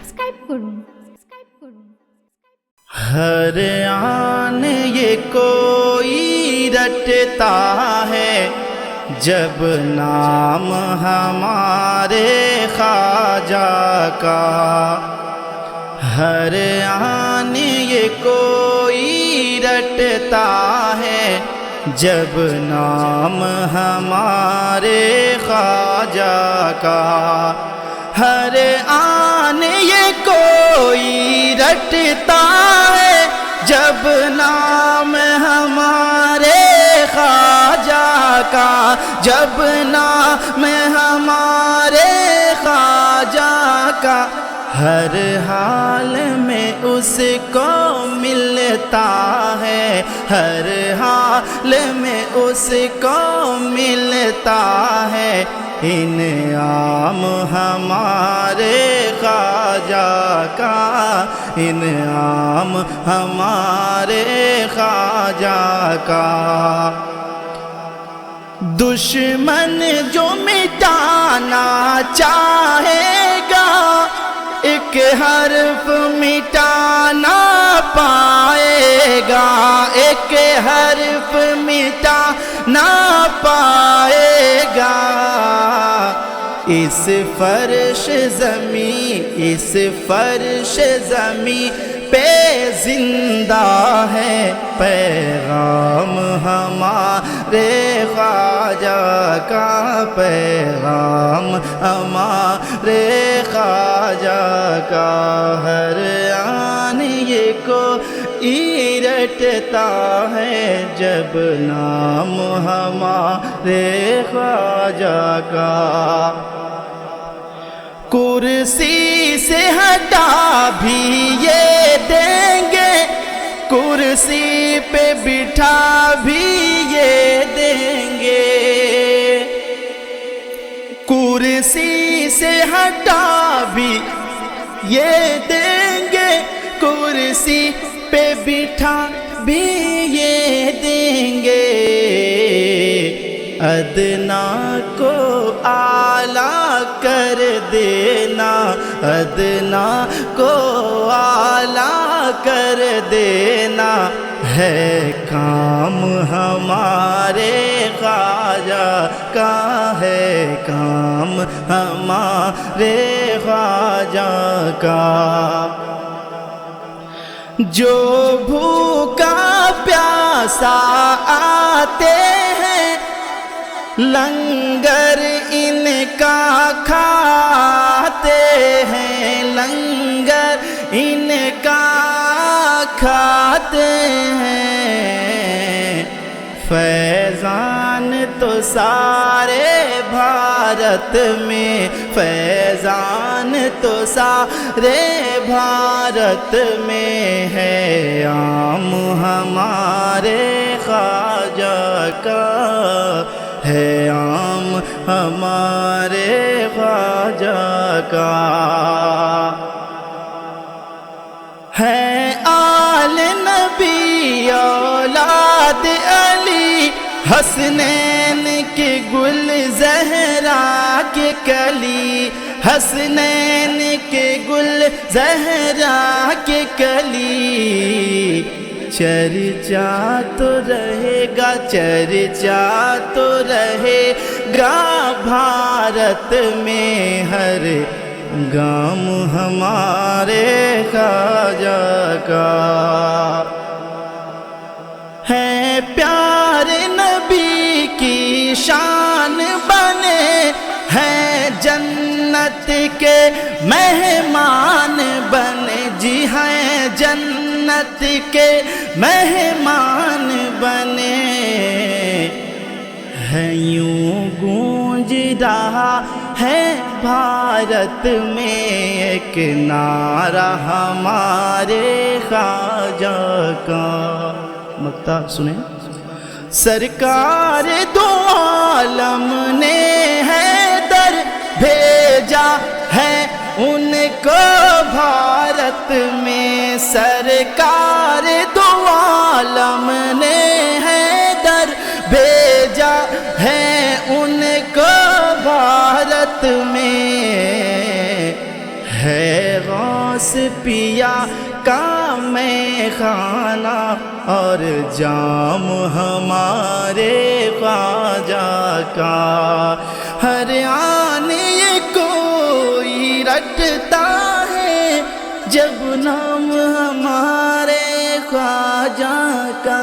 Subscribe করুন। हर आन ये कोई रटता है जब नाम हमारे ख्वाजा का। हर आन ये कोई रटता है जब नाम हमारे ख्वाजा का। हर आन ये कोई रटता है जब नाम हमारे ख्वाजा का। जब नाम हमारे ख्वाजा का हर हाल में उसको मिलता है। हर हाल में उसको मिलता है इनाम हमारे ख्वाजा का। इनाम हमारे ख्वाजा का। दुश्मन जो मिटाना चाहेगा एक हर्फ मिटाना पाएगा। एक हर्फ मिटाना पाएगा। इस फर्श ज़मी पे जिंदा है पैगाम हमारे ख्वाजा का। पैगाम हमारे ख्वाजा का। हर आन ये को रटता है जब नाम हमारे ख्वाजा का। कुर्सी से हटा भी ये देंगे कुर्सी पे बिठा भी ये देंगे। कुर्सी से हटा भी ये देंगे कुर्सी पे बिठा भी ये देंगे। अदना को आला कर देना अदना को आला कर देना है काम हमारे ख्वाजा का। है काम हमारे ख्वाजा का। जो भूखा प्यासा आते हैं लंगर इनका खाते हैं। लंगर इनका खाते हैं। फैज़ान तो सारे भारत में फैज़ान तो सारे भारत में है आम हमारे ख्वाजा का। है आम हमारे ख्वाजा का। है आल नबी औलाद अली हसनैन के गुल ज़हरा के कली। हसनैन के गुल ज़हरा के कली। चर्चा तो रहेगा चर्चा तो रहेगा भारत में हर गाम हमारे ख्वाजा का। है प्यारे नबी की शान बने हैं जन्नत के मेहमान बने। जी हैं जन्नत के मेहमान बने। है यूं गूंज रहा है भारत में एक नारा हमारे ख्वाजा का। मक्ता सुने। सरकार दो आलम ने है दर भेजा है उनको भारत में। सरकार दो आलम ने है दर भेजा है उनको भारत में। ہے غوث پیا کا میں خانہ اور جام ہمارے خواجہ کا، ہر آنے کوئی رٹتا ہے جب نام ہمارے خواجہ کا،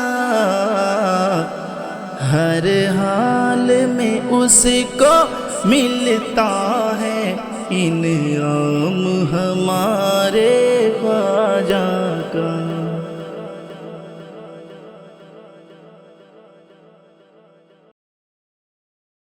ہر حال میں اس کو ملتا ہے انعام ہمارے